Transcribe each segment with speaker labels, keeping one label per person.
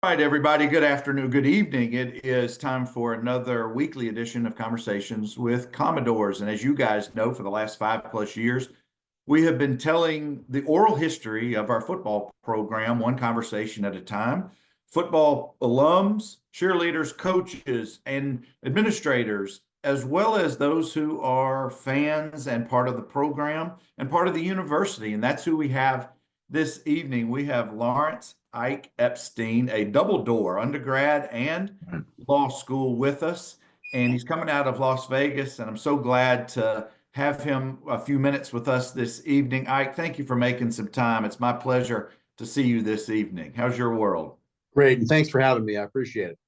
Speaker 1: All right, everybody. Good afternoon, good evening. It is time for another weekly edition of Conversations with Commodores. And as you guys know, for the last 5+ years, we have been telling the oral history of our football program, one conversation at a time. Football alums, cheerleaders, coaches, and administrators, as well as those who are fans and part of the program and part of the university. And that's who we have this evening. We have Lawrence Ike Epstein, a double door undergrad and law school with us. And he's coming out of Las Vegas. And I'm so glad to have him a few minutes with us this evening. Ike, thank you for making some time. It's my pleasure to see you this evening. How's your world?
Speaker 2: Great, and thanks for having me. I appreciate it.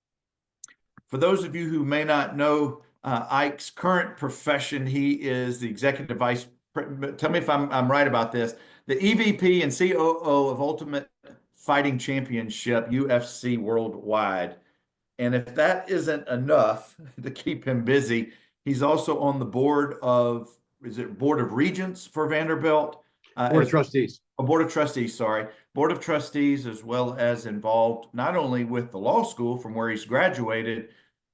Speaker 1: For those of you who may not know Ike's current profession, he is the executive vice. Tell me if I'm right about this. The EVP and COO of Ultimate Fighting Championship, UFC Worldwide. And if that isn't enough to keep him busy, he's also on the board of, is it Board of Regents for Vanderbilt?
Speaker 2: Board of Trustees.
Speaker 1: A Board of Trustees, sorry. Board of Trustees, as well as involved not only with the law school from where he's graduated,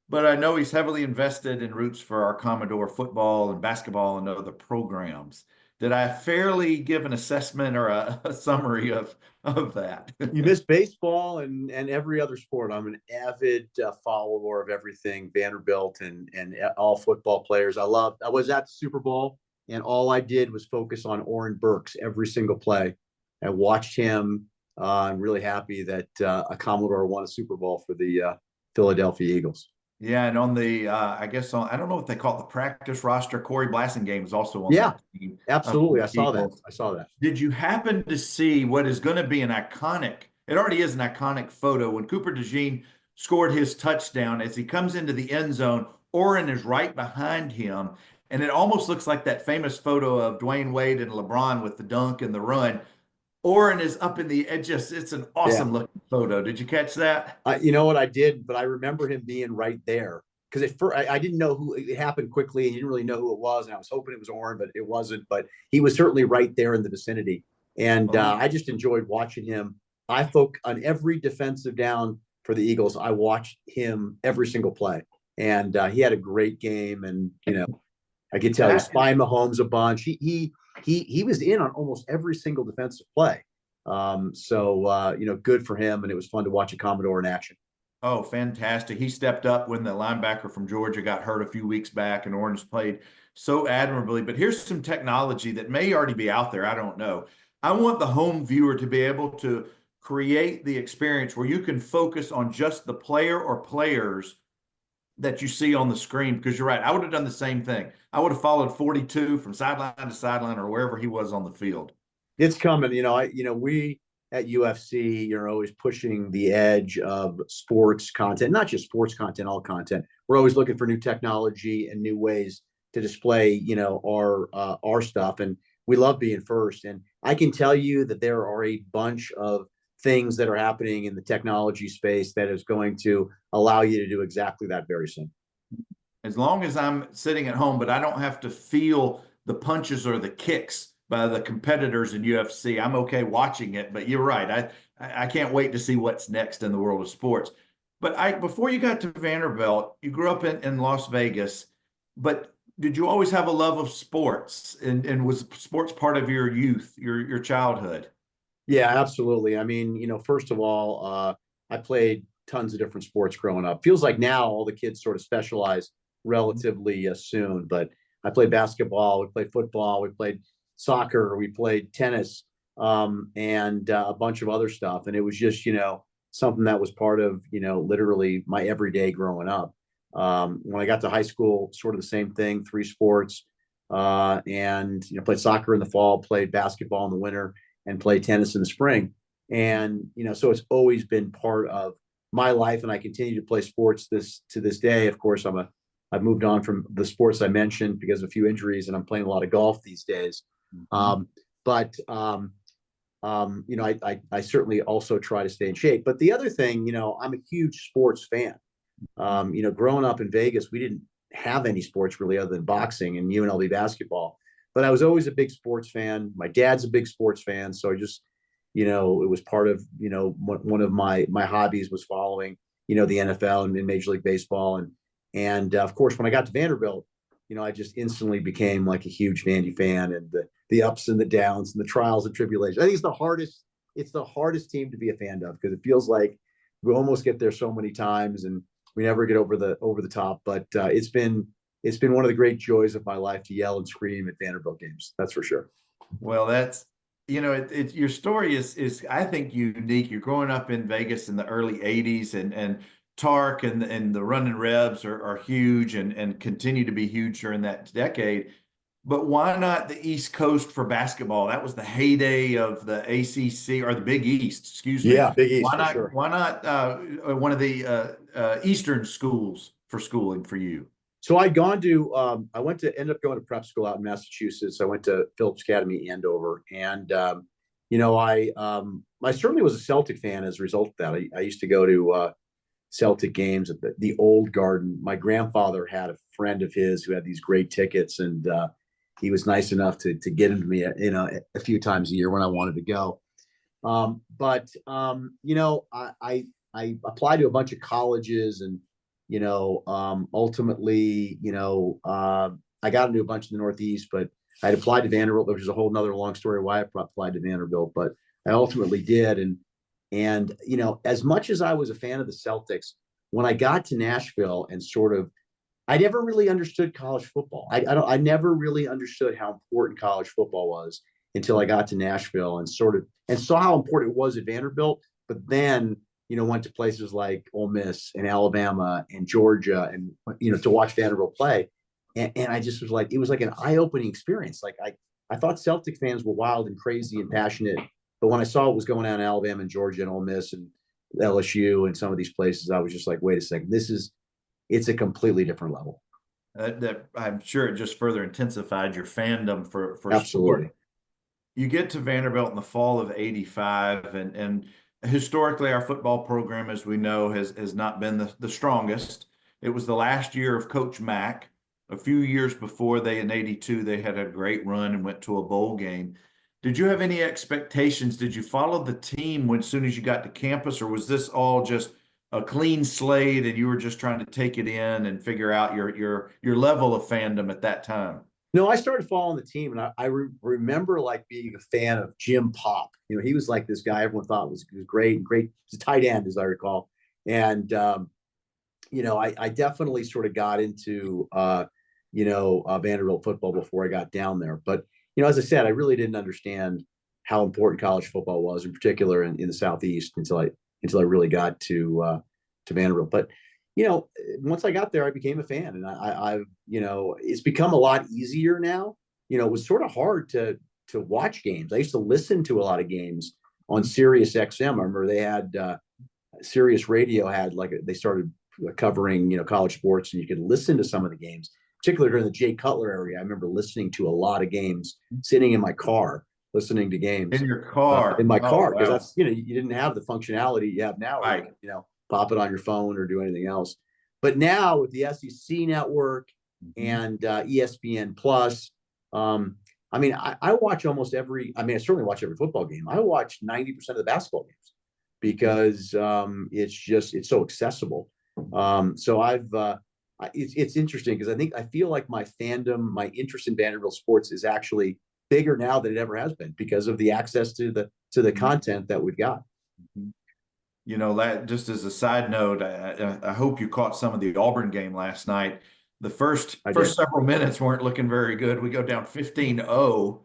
Speaker 1: but I know he's heavily invested in roots for our Commodore football and basketball and other programs. Did I fairly give an assessment or a summary of that?
Speaker 2: You missed baseball and every other sport. I'm an avid follower of everything Vanderbilt and all football players. I was at the Super Bowl, and all I did was focus on Oren Burks every single play. I watched him. I'm really happy that a Commodore won a Super Bowl for the Philadelphia Eagles.
Speaker 1: Yeah, and on the I guess I don't know what they call it, the practice roster. Corey Blasingame is also on
Speaker 2: Yeah,
Speaker 1: that team.
Speaker 2: absolutely. I saw that.
Speaker 1: Eagles.
Speaker 2: I saw that.
Speaker 1: Did you happen to see what is going to be an iconic? It already is an iconic photo when Cooper DeJean scored his touchdown. As he comes into the end zone, Oren is right behind him, and it almost looks like that famous photo of Dwayne Wade and LeBron with the dunk and the run. Oren is up in the edge. It's an
Speaker 2: Yeah.
Speaker 1: awesome looking photo. Did you catch that?
Speaker 2: You know what I did, but I remember him being right there because at first I didn't know who it happened quickly. And you didn't really know who it was, and I was hoping it was Oren, but it wasn't. But he was certainly right there in the vicinity, and
Speaker 1: Oh.
Speaker 2: I just enjoyed watching him. I folk on every defensive down for the Eagles. I watched him every single play, and he had a great game. And I could tell you, spy Mahomes a bunch. He was in on almost every single defensive play. Good for him, and it was fun to watch a Commodore in action.
Speaker 1: Oh, fantastic. He stepped up when the linebacker from Georgia got hurt a few weeks back, and Orange played so admirably. But here's some technology that may already be out there. I don't know. I want the home viewer to be able to create the experience where you can focus on just the player or players that you see on the screen, because you're right. I would have done the same thing. I would have followed 42 from sideline to sideline or wherever he was on the field.
Speaker 2: It's coming. We at UFC, you're always pushing the edge of sports content, not just sports content, all content. We're always looking for new technology and new ways to display, our stuff, and we love being first. And I can tell you that there are a bunch of things that are happening in the technology space that is going to allow you to do exactly that very soon.
Speaker 1: As long as I'm sitting at home, but I don't have to feel the punches or the kicks by the competitors in UFC. I'm okay watching it, but you're right. I can't wait to see what's next in the world of sports. But before you got to Vanderbilt, you grew up in Las Vegas, but did you always have a love of sports, and was sports part of your youth, your childhood?
Speaker 2: Yeah, absolutely. I mean, first of all, I played tons of different sports growing up. Feels like now all the kids sort of specialize relatively soon, but I played basketball, we played football, we played soccer, we played tennis, and a bunch of other stuff. And it was just, something that was part of, literally my everyday growing up. When I got to high school, sort of the same thing, three sports, and, played soccer in the fall, played basketball in the winter, and played tennis in the spring. And, so it's always been part of my life. And I continue to play sports to this day. Of course, I've moved on from the sports I mentioned because of a few injuries, and I'm playing a lot of golf these days. I certainly also try to stay in shape. But the other thing, I'm a huge sports fan. Growing up in Vegas, we didn't have any sports really other than boxing and UNLV basketball. But I was always a big sports fan. My dad's a big sports fan, so I just, it was part of, one of my hobbies was following, the NFL and Major League Baseball. And of course, when I got to Vanderbilt, I just instantly became like a huge Vandy fan, and the ups and the downs and the trials and tribulations. I think it's the hardest team to be a fan of, because it feels like we almost get there so many times and we never get over the top. But it's been one of the great joys of my life to yell and scream at Vanderbilt games. That's for sure.
Speaker 1: Well, that's, your story is I think unique. You're growing up in Vegas in the early 80s, and Tark and the running Rebs are huge and continue to be huge during that decade. But why not the East Coast for basketball? That was the heyday of the ACC, or the Big East, excuse me.
Speaker 2: Yeah, Big East
Speaker 1: Why
Speaker 2: for
Speaker 1: not?
Speaker 2: sure.
Speaker 1: Why not one of the Eastern schools for schooling for you?
Speaker 2: So I went to end up going to prep school out in Massachusetts. I went to Phillips Academy, Andover, and I certainly was a Celtic fan as a result of that. I used to go to Celtic games at the old Garden. My grandfather had a friend of his who had these great tickets, and he was nice enough to get them to me, a few times a year when I wanted to go. But I applied to a bunch of colleges, and ultimately, I got into a bunch in the Northeast, but I had applied to Vanderbilt, which is a whole nother long story why I applied to Vanderbilt, but I ultimately did. And as much as I was a fan of the Celtics, when I got to Nashville and I never really understood college football. I never really understood how important college football was until I got to Nashville and saw how important it was at Vanderbilt. But then, went to places like Ole Miss and Alabama and Georgia, and to watch Vanderbilt play. And I just was like, it was like an eye-opening experience. Like I thought Celtic fans were wild and crazy and passionate, but when I saw what was going on in Alabama and Georgia and Ole Miss and LSU and some of these places, I was just like, wait a second, it's a completely different level.
Speaker 1: That I'm sure it just further intensified your fandom for sport.
Speaker 2: Absolutely.
Speaker 1: You get to Vanderbilt in the fall of '85, and historically our football program, as we know, has not been the strongest. It was the last year of Coach Mack. A few years before, they in '82 they had a great run and went to a bowl game. Did you have any expectations? Did you follow the team as soon as you got to campus, or was this all just a clean slate and you were just trying to take it in and figure out your level of fandom at that time?
Speaker 2: No, I started following the team, and remember like being a fan of Jim Pop. He was like this guy everyone thought was great, great. He's a tight end, as I recall. And I definitely sort of got into Vanderbilt football before I got down there. But as I said, I really didn't understand how important college football was, in particular in the Southeast, until I really got to Vanderbilt. But once I got there, I became a fan, and I've it's become a lot easier now. It was sort of hard to watch games. I used to listen to a lot of games on Sirius XM. I remember they had Sirius Radio they started covering college sports, and you could listen to some of the games, particularly during the Jay Cutler area. I remember listening to a lot of games, sitting in my car listening to games
Speaker 1: In your car?
Speaker 2: in my
Speaker 1: Oh,
Speaker 2: car, because
Speaker 1: wow.
Speaker 2: that's you didn't have the functionality you have now, where you
Speaker 1: Right.
Speaker 2: can pop it on your phone or do anything else. But now with the SEC network
Speaker 1: Mhm.
Speaker 2: and ESPN Plus, I watch almost every. I mean, I certainly watch every football game. I watch 90% of the basketball games because it's so accessible. So it's interesting, because I feel like my fandom, my interest in Vanderbilt sports is actually bigger now than it ever has been, because of the access to the content that we've got.
Speaker 1: Mhm. That just as a side note, I hope you caught some of the Auburn game last night. The first
Speaker 2: I
Speaker 1: first
Speaker 2: did.
Speaker 1: several minutes weren't looking very good. We go down 15-0,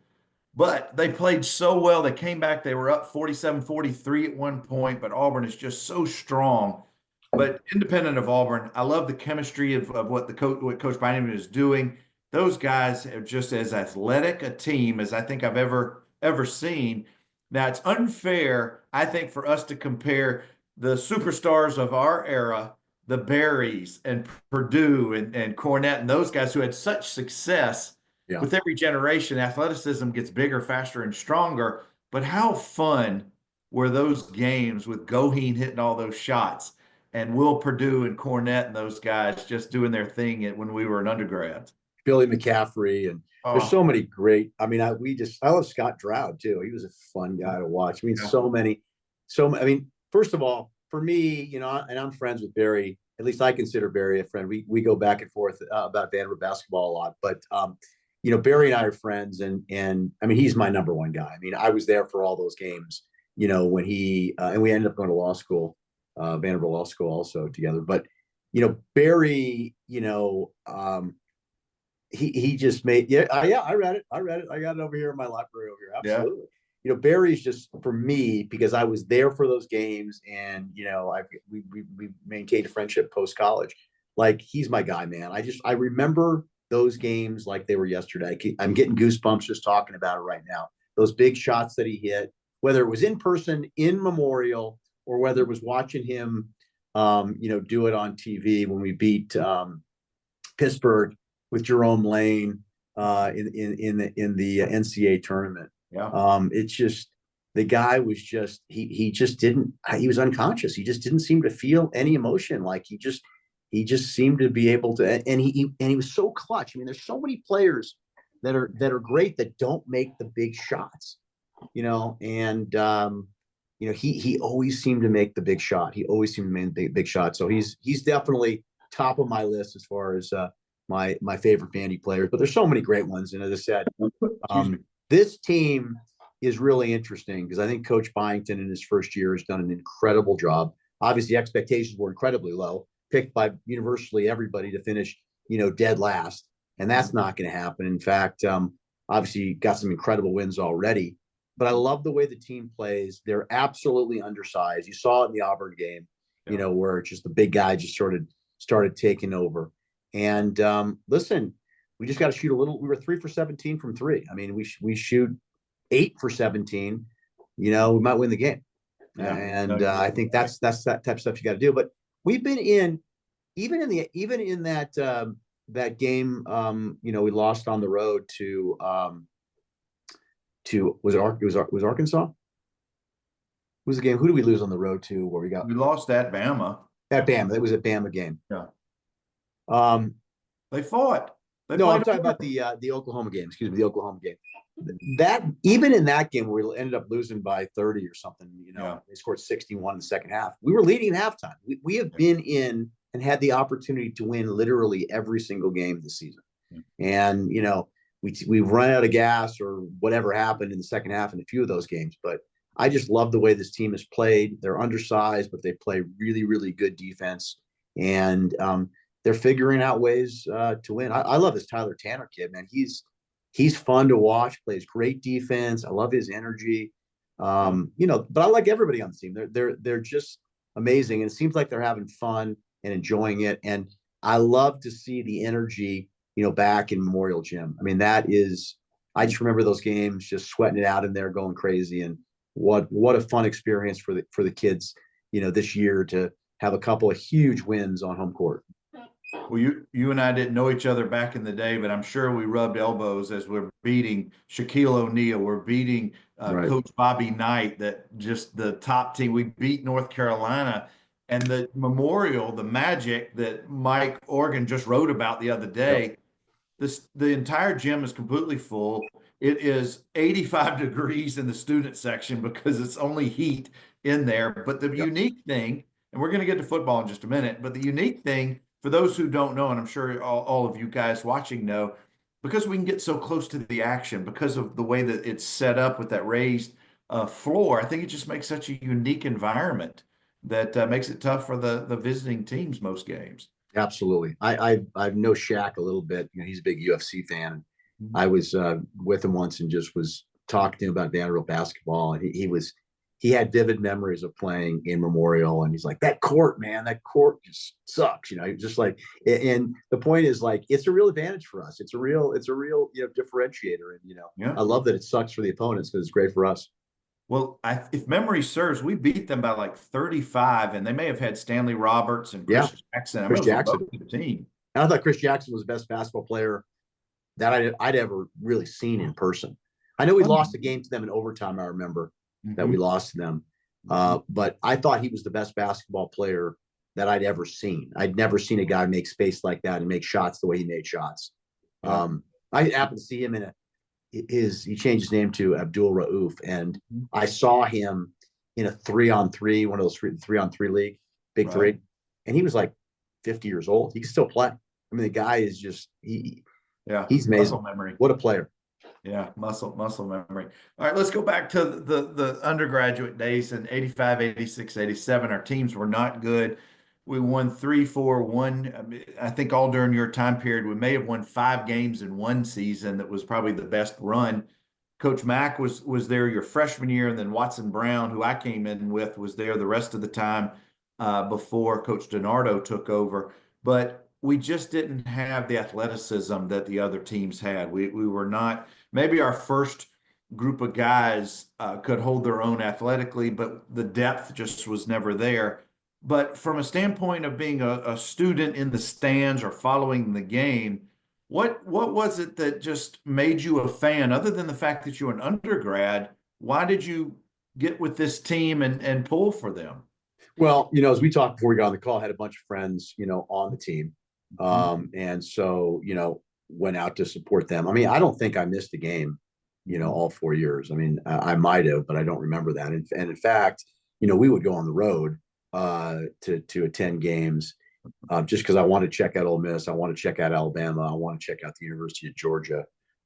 Speaker 1: but they played so well. They came back. They were up 47-43 at one point, but Auburn is just so strong. But independent of Auburn, I love the chemistry of what Coach Bynum is doing. Those guys are just as athletic a team as I think I've ever seen. Now it's unfair, I think, for us to compare the superstars of our era, the Berries and Purdue and Cornette and those guys who had such success.
Speaker 2: Yeah.
Speaker 1: With every generation, athleticism gets bigger, faster, and stronger. But how fun were those games with Goheen hitting all those shots and Will Purdue and Cornette and those guys just doing their thing when we were an undergrad?
Speaker 2: Billy McCaffrey, and there's
Speaker 1: Oh,
Speaker 2: so many great. I mean, I love Scott Stroud too. He was a fun guy to watch. I mean,
Speaker 1: yeah.
Speaker 2: I mean, first of all, for me, and I'm friends with Barry. At least I consider Barry a friend. We go back and forth about Vanderbilt basketball a lot, but Barry and I are friends, and I mean, he's my number one guy. I mean, I was there for all those games. When he and we ended up going to law school, Vanderbilt Law School also together. But Barry, he just made I read it. I got it over here in my library over here.
Speaker 1: Yeah.
Speaker 2: Absolutely. Barry's just for me because I was there for those games, and we maintained a friendship post college. Like, he's my guy, man. I remember those games like they were yesterday. I'm getting goosebumps just talking about it right now. Those big shots that he hit, whether it was in person in Memorial or whether it was watching him, do it on TV when we beat Pittsburgh with Jerome Lane in the NCAA tournament.
Speaker 1: Yeah.
Speaker 2: It's just, the guy was just he was unconscious. He just didn't seem to feel any emotion. Like he just seemed to be able to, and he was so clutch. I mean, there's so many players that are great that don't make the big shots, and he always seemed to make the big shot. He always seemed to make the big shot. So he's definitely top of my list as far as my favorite Vandy players. But there's so many great ones, and as I said, this team is really interesting because I think Coach Byington in his first year has done an incredible job. Obviously, expectations were incredibly low, picked by universally everybody to finish, dead last, and that's not going to happen. In fact, obviously got some incredible wins already. But I love the way the team plays. They're absolutely undersized. You saw it in the Auburn game, where just the big guy just sort of started taking over. And listen, we just got to shoot a little. We were 3 for 17 from three. I mean, we shoot 8 for 17. We might win the game.
Speaker 1: Yeah.
Speaker 2: And I think that's that type of stuff you got to do. But we've been even in that game. We lost on the road to was Arkansas? Who was the game? Who did we lose on the road to? Where
Speaker 1: We lost at Bama.
Speaker 2: At Bama. It was a Bama game.
Speaker 1: Yeah.
Speaker 2: Um,
Speaker 1: They fought.
Speaker 2: No, I'm talking about the Oklahoma game. Excuse me, the Oklahoma game. That even in that game where we ended up losing by 30 or something, They scored 61 in the second half. We were leading at halftime. We have been in and had the opportunity to win literally every single game this season. And we've run out of gas or whatever happened in the second half in a few of those games. But I just love the way this team has played. They're undersized, but they play really, really good defense. And they're figuring out ways to win. I love this Tyler Tanner kid, man. He's fun to watch, plays great defense. I love his energy. But I like everybody on the team. They're just amazing. And it seems like they're having fun and enjoying it. And I love to see the energy, back in Memorial Gym. I mean, I just remember those games, just sweating it out in there, going crazy. And what a fun experience for the kids, this year to have a couple of huge wins on home court.
Speaker 1: Well, you and I didn't know each other back in the day, but I'm sure we rubbed elbows as we're beating Shaquille O'Neal. We're beating
Speaker 2: Right.
Speaker 1: Coach Bobby Knight, that just the top team. We beat North Carolina, and the Memorial, the magic that Mike Organ just wrote about the other day. The entire gym is completely full. It is 85 degrees in the student section because it's only heat in there. But the unique thing, and we're going to get to football in just a minute, but the unique thing for those who don't know, and I'm sure all of you guys watching know, because we can get so close to the action, because of the way that it's set up with that raised floor, I think it just makes such a unique environment that makes it tough for the visiting teams most games.
Speaker 2: Absolutely. I know Shaq a little bit. He's a big UFC fan. I was with him once and just was talking to him about Vanderbilt basketball, and he had vivid memories of playing in Memorial, and he's like, that court just sucks, just like, and the point is, like, it's a real advantage for us. It's a real differentiator, and I love that it sucks for the opponents because it's great for us.
Speaker 1: Well, if memory serves, we beat them by like 35, and they may have had Stanley Roberts and Chris Jackson.
Speaker 2: Chris Jackson.
Speaker 1: The team.
Speaker 2: And I thought Chris Jackson was the best basketball player that I'd ever really seen in person. I know we lost a game to them in overtime. I remember that we lost to them, but I thought he was the best basketball player that I'd ever seen. I'd never seen a guy make space like that and make shots the way he made shots.
Speaker 1: Yeah.
Speaker 2: I happened to see him he changed his name to Abdul Rauf, and I saw him in a 3-on-3, one of those three-on-3 league, big
Speaker 1: Right.
Speaker 2: three, and he was like 50 years old. He can still play. I mean, the guy is just
Speaker 1: Yeah.
Speaker 2: he's amazing.
Speaker 1: Muscle memory.
Speaker 2: What a player.
Speaker 1: Yeah, muscle memory. All right, let's go back to the undergraduate days in 85, 86, 87. Our teams were not good. We won 3, 4, 1. I mean, I think all during your time period, we may have won 5 games in one season. That was probably the best run. Coach Mack was there your freshman year, and then Watson Brown, who I came in with, was there the rest of the time before Coach DiNardo took over. But we just didn't have the athleticism that the other teams had. We were not, maybe our first group of guys could hold their own athletically, but the depth just was never there. But from a standpoint of being a student in the stands or following the game, what was it that just made you a fan, other than the fact that you were an undergrad? Why did you get with this team and pull for them?
Speaker 2: Well, as we talked before we got on the call, I had a bunch of friends, on the team. And so, went out to support them. I mean, I don't think I missed a game, all 4 years. I mean, I might have, but I don't remember that. And in fact, we would go on the road to attend games just because I want to check out Ole Miss. I want to check out Alabama. I want to check out the University of Georgia.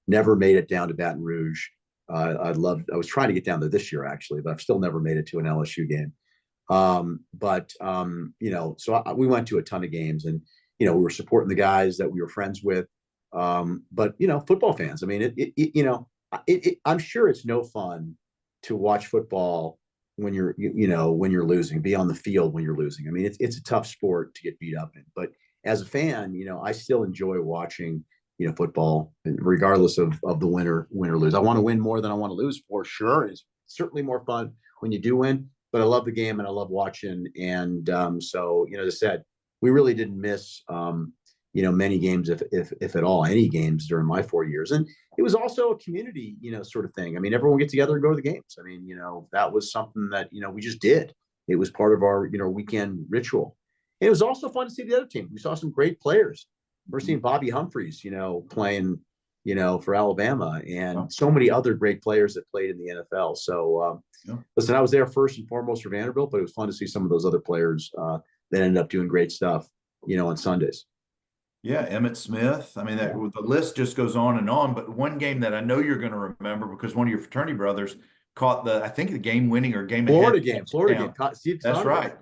Speaker 2: Never made it down to Baton Rouge. I was trying to get down there this year, actually, but I've still never made it to an LSU game. We went to a ton of games, and we were supporting the guys that we were friends with. But football fans, I mean, I'm sure it's no fun to watch football when you're losing, be on the field when you're losing. I mean, it's a tough sport to get beat up in, but as a fan, I still enjoy watching, football, regardless of the win or lose. I want to win more than I want to lose, for sure. It's certainly more fun when you do win, but I love the game and I love watching. And so, as I said, we really didn't miss, many games, if at all, any games during my 4 years. And it was also a community, sort of thing. I mean, everyone get together and go to the games. I mean, that was something that, we just did. It was part of our, weekend ritual. And it was also fun to see the other team. We saw some great players. We're seeing Bobby Humphreys, playing, for Alabama, and so many other great players that played in the NFL. So, listen, I was there first and foremost for Vanderbilt, but it was fun to see some of those other players that ended up doing great stuff, on Sundays.
Speaker 1: Yeah, Emmett Smith. I mean, the list just goes on and on. But one game that I know you're going to remember, because one of your fraternity brothers caught I think the game winning or game
Speaker 2: Florida
Speaker 1: ahead
Speaker 2: game. Florida game. Steve
Speaker 1: That's
Speaker 2: Saunders.
Speaker 1: right.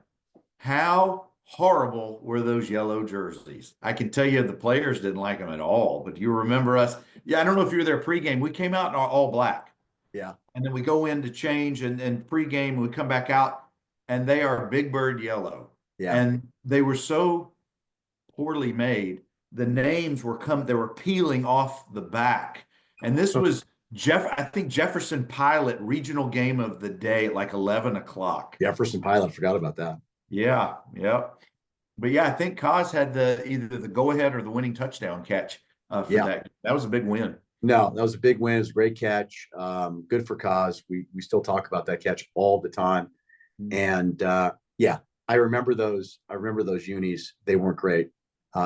Speaker 1: How horrible were those yellow jerseys? I can tell you the players didn't like them at all. But you remember us? Yeah, I don't know if you were there pregame. We came out in all black.
Speaker 2: Yeah.
Speaker 1: And then we go in to change and pregame, and we come back out, and they are Big Bird yellow.
Speaker 2: Yeah.
Speaker 1: And they were so poorly made. The names they were peeling off the back. And this was I think Jefferson Pilot regional game of the day at like 11 o'clock.
Speaker 2: Jefferson Pilot, forgot about that.
Speaker 1: Yeah, yep. But yeah, I think Kaz had either the go-ahead or the winning touchdown catch for that. That was a big win.
Speaker 2: No, that was a big win. It was a great catch. Good for Kaz. We still talk about that catch all the time. And I remember those unis. They weren't great.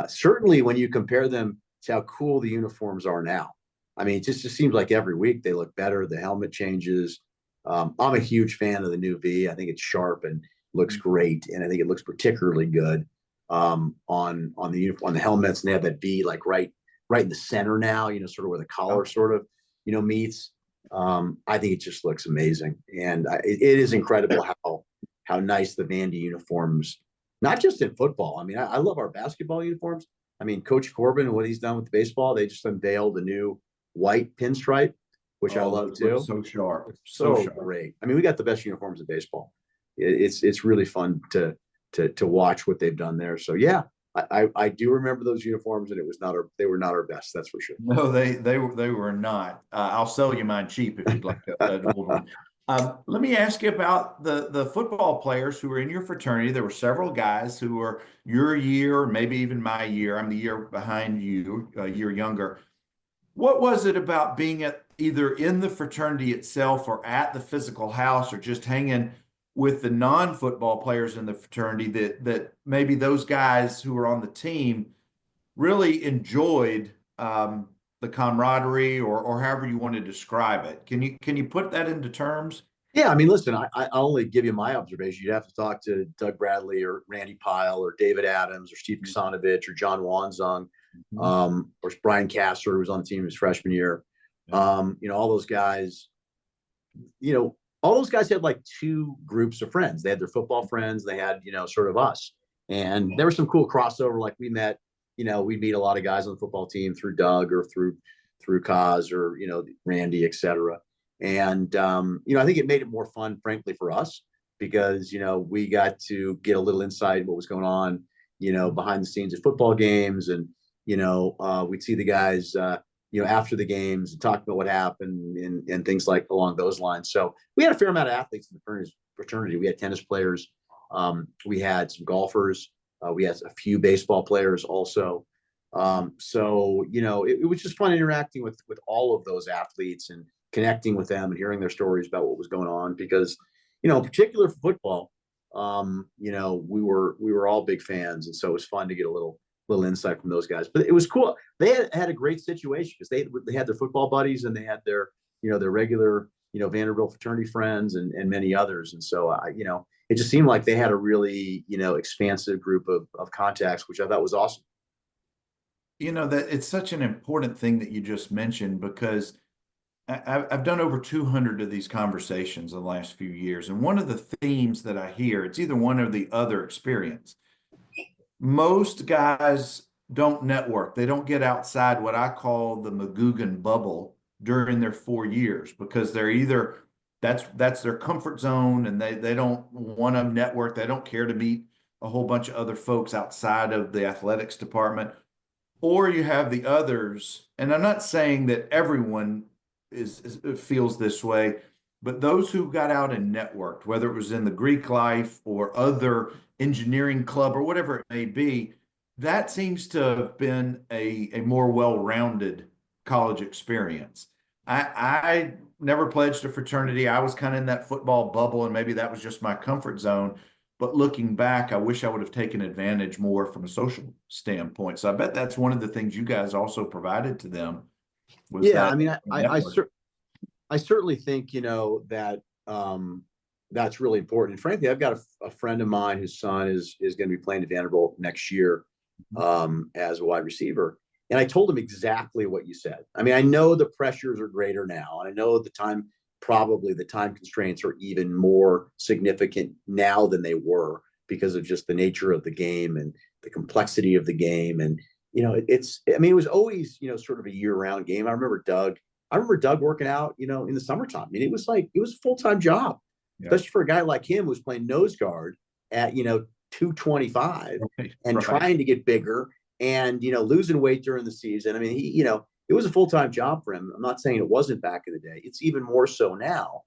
Speaker 2: Certainly when you compare them to how cool the uniforms are now. I mean, it just seems like every week they look better. The helmet changes. I'm a huge fan of the new V. I think it's sharp and looks great. And I think it looks particularly good on the uniform, on the helmets. And they have that V like right in the center now, sort of where the collar sort of, meets. I think it just looks amazing. And it is incredible how nice the Vandy uniforms, not just in football. I mean, I love our basketball uniforms. I mean, Coach Corbin and what he's done with the baseball, they just unveiled the new white pinstripe, which I love too.
Speaker 1: So sharp.
Speaker 2: So sharp. Great. I mean, we got the best uniforms in baseball. It's really fun to watch what they've done there. So yeah, I do remember those uniforms, and they were not our best. That's for sure.
Speaker 1: No, they were not. I'll sell you mine cheap if you'd like an old one. Let me ask you about the football players who were in your fraternity. There were several guys who were your year, or maybe even my year. I'm the year behind you, a year younger. What was it about being either in the fraternity itself or at the physical house or just hanging with the non-football players in the fraternity that maybe those guys who were on the team really enjoyed the camaraderie, or however you want to describe it. Can you put that into terms?
Speaker 2: Yeah, I mean, listen, I'll only give you my observation. You'd have to talk to Doug Bradley or Randy Pyle or David Adams or Steve Kasanovich or John Wanzung,
Speaker 1: Mhm.
Speaker 2: or Brian Casser, who was on the team his freshman year. All those guys, all those guys had like two groups of friends. They had their football friends. They had, sort of us. And there was some cool crossover. Like we'd meet a lot of guys on the football team through Doug or through Kaz or, Randy, et cetera. And, I think it made it more fun, frankly, for us because, we got to get a little insight what was going on, behind the scenes of football games. And, we'd see the guys, after the games and talk about what happened and things like along those lines. So we had a fair amount of athletes in the fraternity. We had tennis players. We had some golfers. We had a few baseball players also. It was just fun interacting with all of those athletes and connecting with them and hearing their stories about what was going on because, in particular for football, we were all big fans. And so it was fun to get a little insight from those guys, but it was cool. They had a great situation because they had their football buddies and they had their, their regular, Vanderbilt fraternity friends and many others. And so it just seemed like they had a really, expansive group of contacts, which I thought was awesome.
Speaker 1: That it's such an important thing that you just mentioned because I've done over 200 of these conversations in the last few years. And one of the themes that I hear, it's either one or the other experience. Most guys don't network. They don't get outside what I call the McGugan bubble during their 4 years because they're either that's their comfort zone and they don't want to network. They don't care to meet a whole bunch of other folks outside of the athletics department. Or you have the others, and I'm not saying that everyone feels this way, but those who got out and networked, whether it was in the Greek life or other engineering club or whatever it may be, that seems to have been a more well-rounded college experience. I never pledged a fraternity. I was kind of in that football bubble, and maybe that was just my comfort zone. But looking back, I wish I would have taken advantage more from a social standpoint. So I bet that's one of the things you guys also provided to them was
Speaker 2: Yeah,
Speaker 1: that
Speaker 2: I mean,
Speaker 1: network.
Speaker 2: I certainly think that that's really important. And frankly, I've got a friend of mine whose son is going to be playing at Vanderbilt next year as a wide receiver. And I told him exactly what you said. I mean, I know the pressures are greater now, and I know probably the time constraints are even more significant now than they were because of just the nature of the game and the complexity of the game. And it was always sort of a year-round game. I remember Doug working out, in the summertime. I mean, it was a full-time job,
Speaker 1: Yeah.
Speaker 2: especially for a guy like him who's playing nose guard at, 225 and
Speaker 1: Right.
Speaker 2: trying to get bigger and, losing weight during the season. I mean, it was a full-time job for him. I'm not saying it wasn't back in the day. It's even more so now.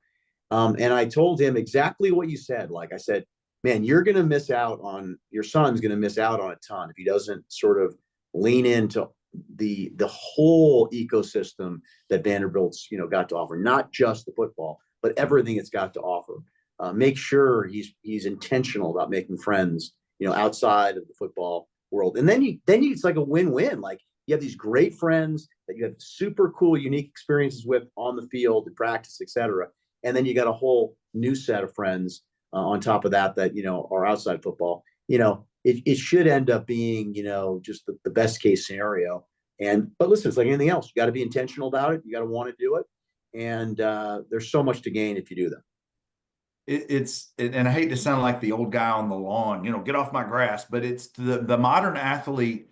Speaker 2: And I told him exactly what you said. Like I said, man, your son's going to miss out on a ton if he doesn't sort of lean into the whole ecosystem that Vanderbilt's got to offer, not just the football, but everything it's got to offer. Make sure he's intentional about making friends, outside of the football world, and then it's like a win-win. Like you have these great friends that you have super cool, unique experiences with on the field, in practice, etc. And then you got a whole new set of friends on top of that are outside football. It should end up being, just the best case scenario. But listen, it's like anything else. You got to be intentional about it. You got to want to do it. And there's so much to gain if you do that.
Speaker 1: And I hate to sound like the old guy on the lawn, get off my grass, but it's the modern athlete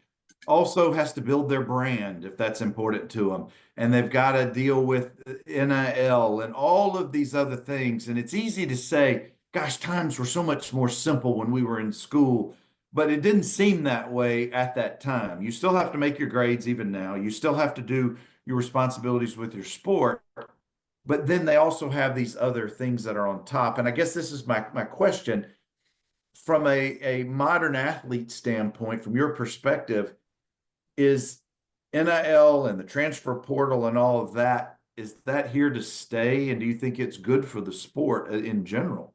Speaker 1: also has to build their brand if that's important to them. And they've got to deal with NIL and all of these other things. And it's easy to say, gosh, times were so much more simple when we were in school, but it didn't seem that way at that time. You still have to make your grades even now. You still have to do your responsibilities with your sport. But then they also have these other things that are on top. And I guess this is my question from a modern athlete standpoint, from your perspective, is NIL and the transfer portal and all of that, is that here to stay? And do you think it's good for the sport in general?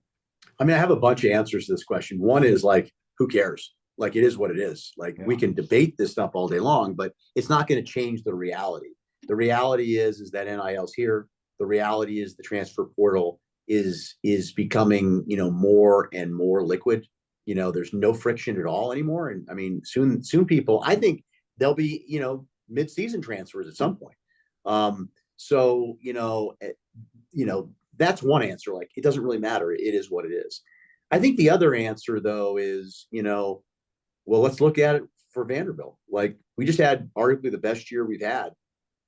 Speaker 2: I mean, I have a bunch of answers to this question. One is like, who cares? Like, it is what it is. Like,
Speaker 1: Yeah.
Speaker 2: we can debate this stuff all day long, but it's not going to change the reality. The reality is that NIL's here. The reality is the transfer portal is becoming, more and more liquid. There's no friction at all anymore. And I mean, soon people, I think there'll be, mid-season transfers at some point. So, that's one answer. Like, it doesn't really matter. It is what it is. I think the other answer, though, is, well, let's look at it for Vanderbilt. Like, we just had arguably the best year we've had,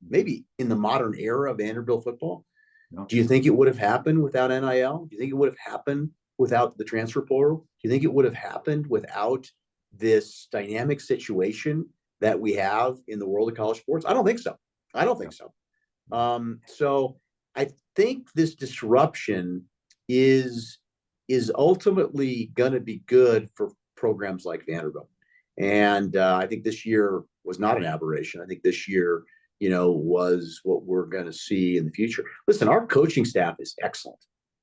Speaker 2: maybe in the modern era of Vanderbilt football.
Speaker 1: No.
Speaker 2: Do you think it would have happened without NIL? Do you think it would have happened without the transfer portal? Do you think it would have happened without this dynamic situation that we have in the world of college sports? I don't think so. So I think this disruption is ultimately going to be good for programs like Vanderbilt. And I think this year was not an aberration. I think this year, was what we're going to see in the future. Listen, our coaching staff is excellent.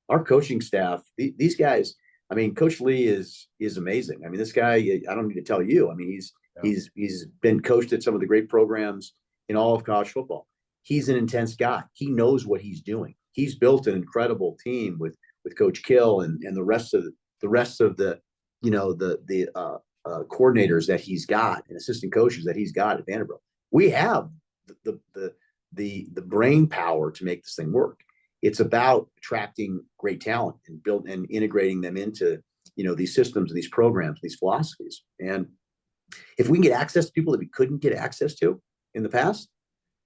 Speaker 2: Our coaching staff, these guys, I mean, Coach Lee is amazing. I mean, this guy, I don't need to tell you. I mean, he's been coached at some of the great programs in all of college football. He's an intense guy. He knows what he's doing. He's built an incredible team with Coach Kill and the rest of the coordinators that he's got and assistant coaches that he's got at Vanderbilt. We have the brain power to make this thing work. It's about attracting great talent and integrating them into, these systems, these programs, these philosophies. And if we can get access to people that we couldn't get access to in the past,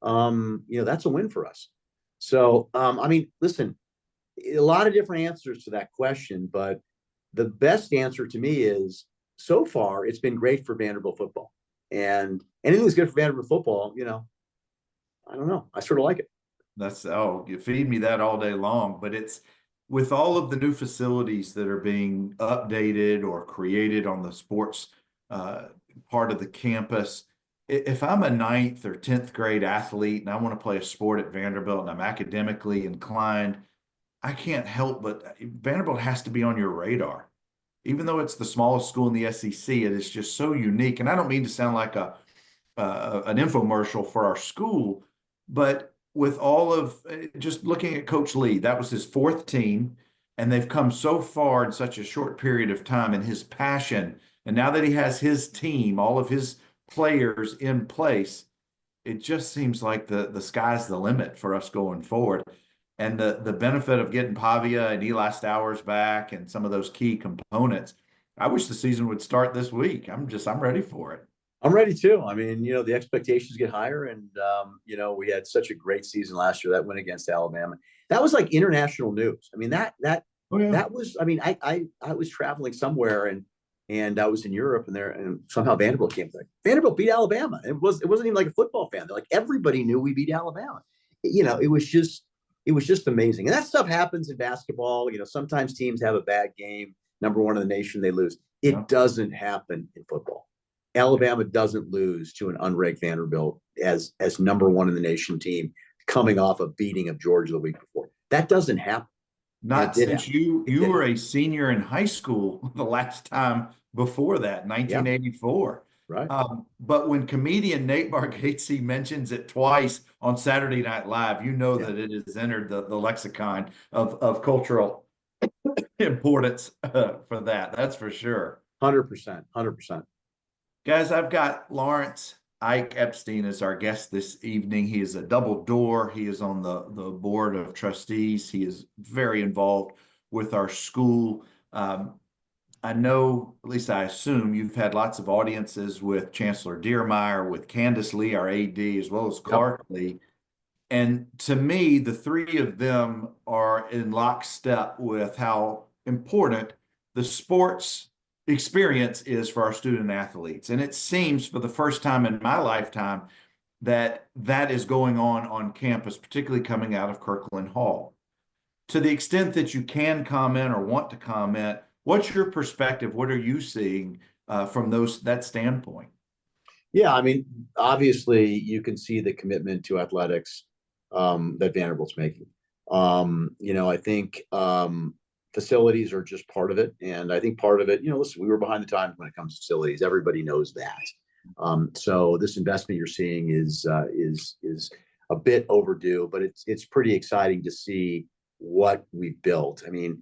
Speaker 2: that's a win for us. So, I mean, listen, a lot of different answers to that question, but the best answer to me is, so far, it's been great for Vanderbilt football. And anything that's good for Vanderbilt football, I don't know. I sort of like it.
Speaker 1: You feed me that all day long. But it's with all of the new facilities that are being updated or created on the sports part of the campus. If I'm a 9th or 10th grade athlete and I want to play a sport at Vanderbilt and I'm academically inclined, I can't help but Vanderbilt has to be on your radar. Even though it's the smallest school in the SEC, it is just so unique. And I don't mean to sound like an infomercial for our school, but with all of just looking at Coach Lee, that was his 4th team, and they've come so far in such a short period of time, and his passion. And now that he has his team, all of his players in place, it just seems like the sky's the limit for us going forward. And the benefit of getting Pavia and Eli Stowers back and some of those key components, I wish the season would start this week. I'm ready for it.
Speaker 2: I'm ready too. I mean, the expectations get higher, and we had such a great season last year. That win against Alabama, that was like international news. I mean, that was. I mean, I was traveling somewhere and I was in Europe, and somehow Vanderbilt came back. Vanderbilt beat Alabama. It wasn't even like a football fan. They're like, everybody knew we beat Alabama. It was just amazing. And that stuff happens in basketball. Sometimes teams have a bad game, number one in the nation, they lose. It doesn't happen in football. Alabama doesn't lose to an unranked Vanderbilt as number one in the nation team coming off a beating of Georgia the week before. That doesn't happen.
Speaker 1: Not since you were a senior in high school the last time before that, 1984.
Speaker 2: Right.
Speaker 1: But when comedian Nate Bargatze mentions it twice on Saturday Night Live, that it has entered the lexicon of cultural importance for that. That's for sure.
Speaker 2: 100%. 100%.
Speaker 1: Guys, I've got Lawrence Ike Epstein as our guest this evening. He is a double door. He is on the board of trustees. He is very involved with our school. I know, at least I assume, you've had lots of audiences with Chancellor Dearmeyer, with Candace Lee, our AD, as well as Clark Lee. And to me, the three of them are in lockstep with how important the sports experience is for our student athletes. And it seems for the first time in my lifetime that is going on campus, particularly coming out of Kirkland Hall. To the extent that you can comment or want to comment, what's your perspective? What are you seeing from that standpoint?
Speaker 2: Yeah, I mean, obviously you can see the commitment to athletics that Vanderbilt's making. I think facilities are just part of it. And I think part of it, listen, we were behind the times when it comes to facilities. Everybody knows that. So this investment you're seeing is a bit overdue, but it's pretty exciting to see what we built. I mean,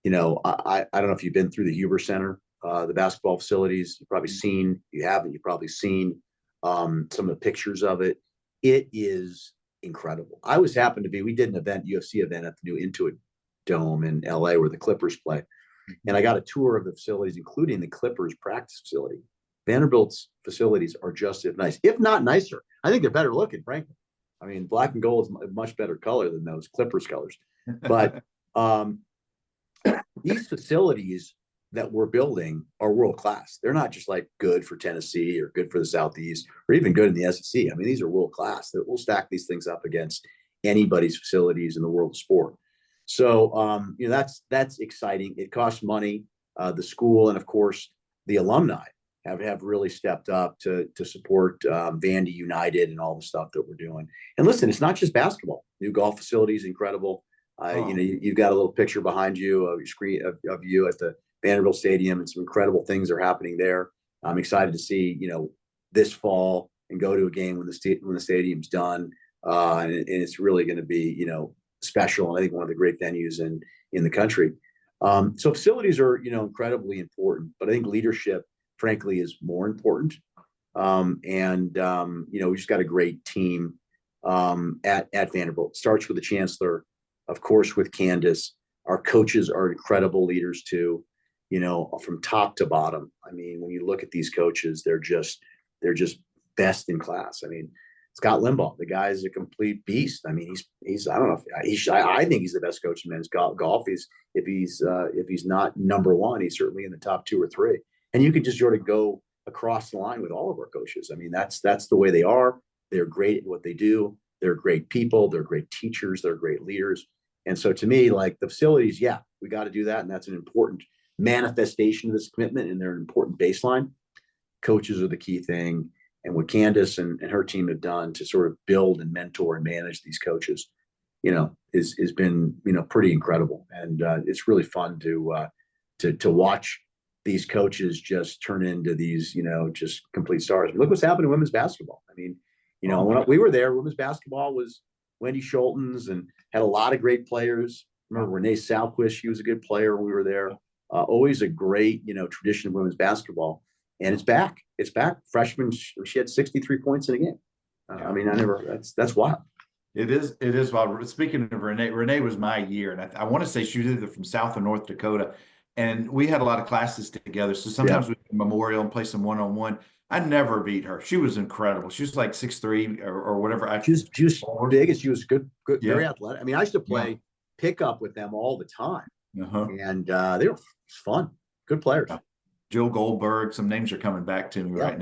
Speaker 2: I don't know if you've been through the Huber Center, the basketball facilities. You've probably seen, you haven't, you've probably seen some of the pictures of it. It is incredible. We did an event, UFC event at the new Intuit Dome in LA where the Clippers play. And I got a tour of the facilities, including the Clippers practice facility. Vanderbilt's facilities are just as nice, if not nicer. I think they're better looking, frankly. I mean, black and gold is a much better color than those Clippers colors. But these facilities that we're building are world class. They're not just like good for Tennessee or good for the Southeast or even good in the SEC. I mean, these are world class. We'll stack these things up against anybody's facilities in the world of sport. So, that's exciting. It costs money. The school and of course the alumni have really stepped up to support Vandy United and all the stuff that we're doing. And listen, it's not just basketball. New golf facilities, incredible. You've got a little picture behind you of your screen of you at the Vanderbilt Stadium, and some incredible things are happening there. I'm excited to see, this fall and go to a game when the stadium's done, and it's really going to be, special. And I think one of the great venues in the country. So facilities are, incredibly important, but I think leadership, frankly, is more important. We just got a great team at Vanderbilt. It starts with the chancellor, of course, with Candace. Our coaches are incredible leaders too, from top to bottom. I mean, when you look at these coaches, they're just best in class. I mean, Scott Limbaugh, the guy is a complete beast. I mean, he's I don't know if I think he's the best coach in men's golf. If he's not number one, he's certainly in the top 2 or 3. And you can just sort of go across the line with all of our coaches. I mean, that's the way they are. They're great at what they do. They're great people. They're great teachers. They're great leaders. And so to me, like the facilities, yeah, we got to do that. And that's an important manifestation of this commitment. And they're an important baseline. Coaches are the key thing. And what Candace and her team have done to sort of build and mentor and manage these coaches, has been, pretty incredible. And it's really fun to watch these coaches just turn into these, just complete stars. Look what's happened in women's basketball. I mean, when we were there, women's basketball was Wendy Schultens and had a lot of great players. Remember Renee Salquist, she was a good player when we were there. Always a great, tradition of women's basketball. And it's back. It's back. Freshman, she had 63 points in a game. I mean, that's wild.
Speaker 1: It is wild. Speaking of Renee was my year. And I want to say she was either from South or North Dakota. And we had a lot of classes together. So sometimes we did Memorial and play some one-on-one. I never beat her. She was incredible. She was like 6'3" or whatever.
Speaker 2: She was big and she was good, very athletic. I mean, I used to play pickup with them all the time. And they were fun. Good players.
Speaker 1: Jill Goldberg, some names are coming back to me right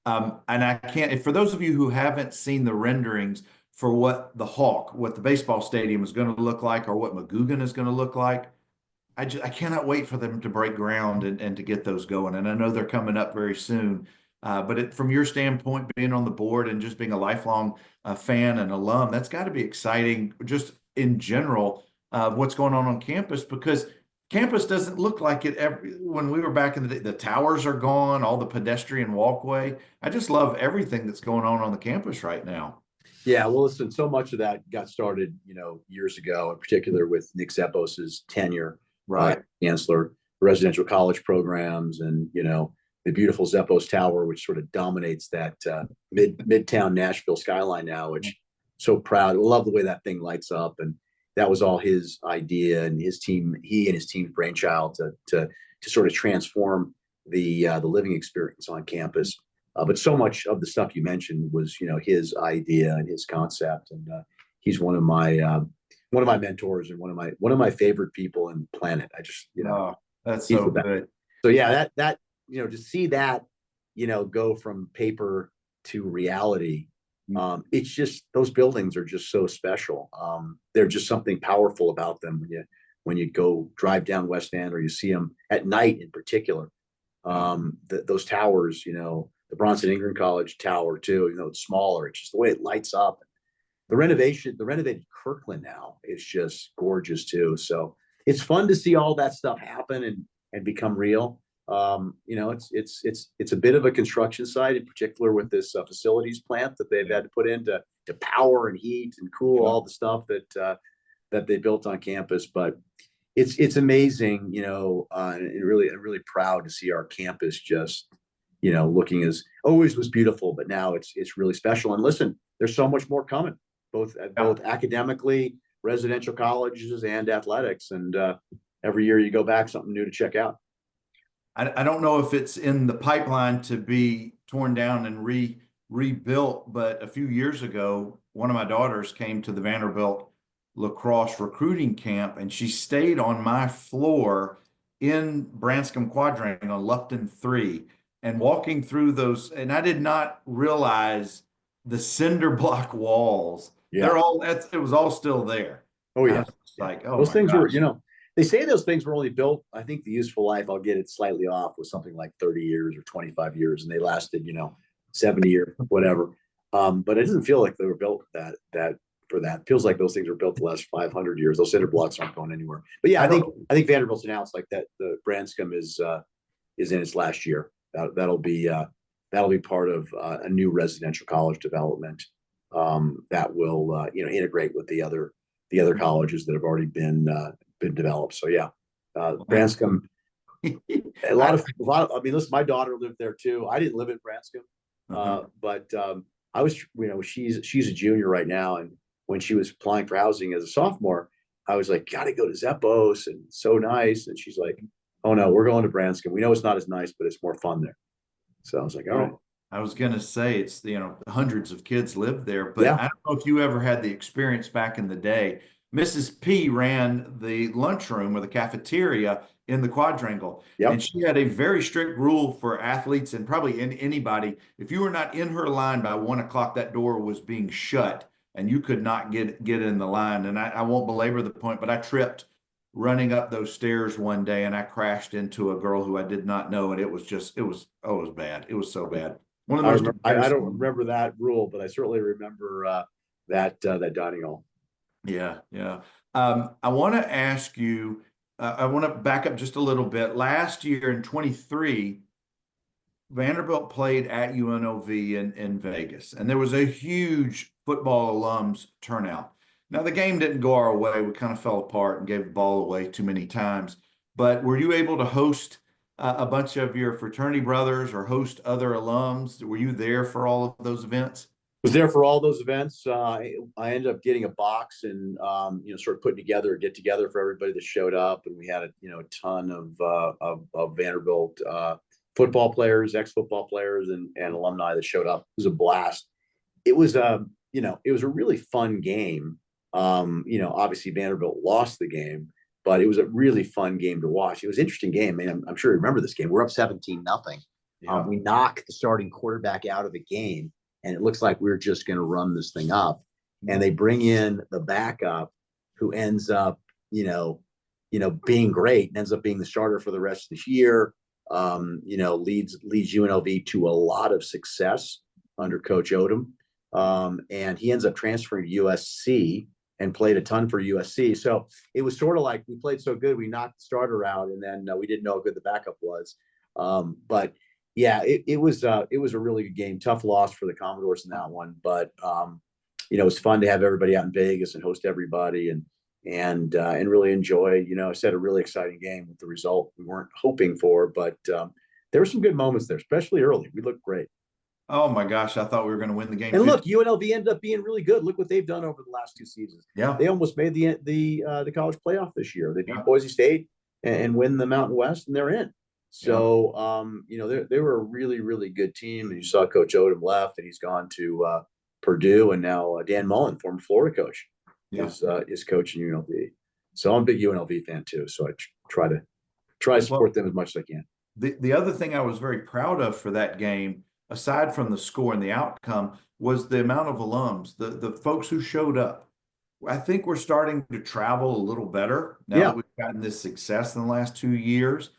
Speaker 1: now. And I can't, for those of you who haven't seen the renderings for what the baseball stadium is going to look like, or what McGugin is going to look like, I cannot wait for them to break ground and to get those going. And I know they're coming up very soon. But from your standpoint, being on the board and just being a lifelong fan and alum, that's got to be exciting just in general, what's going on campus, because campus doesn't look like it when we were back in the day. The towers are gone, all the pedestrian walkway. I just love everything that's going on the campus right now.
Speaker 2: Yeah, well, listen, so much of that got started, years ago, in particular with Nick Zeppos's tenure, chancellor, residential college programs, and, the beautiful Zeppos Tower, which sort of dominates that midtown Nashville skyline now, which so proud. We love the way that thing lights up. And that was all his idea and his team, he and his team's brainchild to sort of transform the living experience on campus. But so much of the stuff you mentioned was, his idea and his concept. And he's one of my mentors and one of my favorite people in the planet. I just,
Speaker 1: that's so good.
Speaker 2: So yeah, that to see that, go from paper to reality, it's just, those buildings are just so special. They're just something powerful about them when you go drive down West End, or you see them at night in particular. Those towers, the Bronson Ingram College tower too, it's smaller. It's just the way it lights up. The renovated Kirkland now is just gorgeous too. So it's fun to see all that stuff happen and become real. It's a bit of a construction site, in particular with this facilities plant that they've had to put in to to power and heat and cool, all the stuff that they built on campus. But it's amazing, and really, I'm really proud to see our campus just, looking as always was beautiful, but now it's really special. And listen, there's so much more coming, both academically, residential colleges, and athletics. And every year you go back, something new to check out.
Speaker 1: I don't know if it's in the pipeline to be torn down and rebuilt, but a few years ago, one of my daughters came to the Vanderbilt lacrosse recruiting camp, and she stayed on my floor in Branscombe Quadrangle on Lupton 3, and walking through those, and I did not realize the cinder block walls.
Speaker 2: Yeah.
Speaker 1: It was all still there.
Speaker 2: Oh yeah.
Speaker 1: Like, oh,
Speaker 2: those things
Speaker 1: gosh.
Speaker 2: were, they say those things were only built, I think the useful life, I'll get it slightly off, was something like 30 years or 25 years, and they lasted, 70 years, whatever. But it doesn't feel like they were built that for that. It feels like those things were built the last 500 years. Those cinder blocks aren't going anywhere. But yeah, I think Vanderbilt's announced like that the Branscombe is in its last year. That'll be part of a new residential college development that will integrate with the other colleges that have already been developed. So yeah, Branscombe. a lot of. I mean, listen, my daughter lived there too. I didn't live in Branscombe, but I was. She's a junior right now, and when she was applying for housing as a sophomore, I was like, "Got to go to Zeppos," and so nice. And she's like, "Oh no, we're going to Branscombe. We know it's not as nice, but it's more fun there." So I was like, "All right."
Speaker 1: I was going to say it's, hundreds of kids live there, but
Speaker 2: Yeah.
Speaker 1: I don't know if you ever had the experience back in the day. Mrs. P ran the lunchroom or the cafeteria in the quadrangle.
Speaker 2: Yep.
Speaker 1: And she had a very strict rule for athletes and probably anybody. If you were not in her line by 1 o'clock, that door was being shut and you could not get in the line. And I won't belabor the point, but I tripped running up those stairs one day and I crashed into a girl who I did not know. And it was bad. It was so bad. One of those.
Speaker 2: I don't remember that rule, but I certainly remember that dining hall.
Speaker 1: Yeah, yeah. I want to ask you, I want to back up just a little bit. Last year in 23, Vanderbilt played at UNLV in Vegas, and there was a huge football alums turnout. Now, the game didn't go our way. We kind of fell apart and gave the ball away too many times. But were you able to host a bunch of your fraternity brothers or host other alums? Were you there for all of those events?
Speaker 2: Was there for all those events. I ended up getting a box and sort of putting together a get together for everybody that showed up, and we had a ton of Vanderbilt football players, ex-football players, and alumni that showed up. It was a blast. It was it was a really fun game. Obviously Vanderbilt lost the game, but it was a really fun game to watch. It was an interesting game. I mean, I'm sure you remember this game. We're up 17-0. Yeah. We knock the starting quarterback out of the game, and it looks like we're just going to run this thing up. And they bring in the backup, who ends up, being great, and ends up being the starter for the rest of this year. Leads UNLV to a lot of success under Coach Odom. And he ends up transferring to USC and played a ton for USC. So it was sort of like we played so good, we knocked the starter out, and then we didn't know how good the backup was. But yeah, it was a really good game. Tough loss for the Commodores in that one, but it was fun to have everybody out in Vegas and host everybody and really enjoy. I said a really exciting game with the result we weren't hoping for, but there were some good moments there, especially early. We looked great.
Speaker 1: Oh my gosh, I thought we were going to win the game.
Speaker 2: And look, UNLV ended up being really good. Look what they've done over the last 2 seasons.
Speaker 1: Yeah,
Speaker 2: they almost made the college playoff this year. They beat Boise State and win the Mountain West, and they're in. So they were a really, really good team. And you saw Coach Odom left, and he's gone to Purdue, and now Dan Mullen, former Florida coach, is coaching UNLV. So I'm a big UNLV fan too. So I try to support them as much as I can.
Speaker 1: The other thing I was very proud of for that game, aside from the score and the outcome, was the amount of alums, the folks who showed up. I think we're starting to travel a little better now that we've gotten this success in the last 2 years.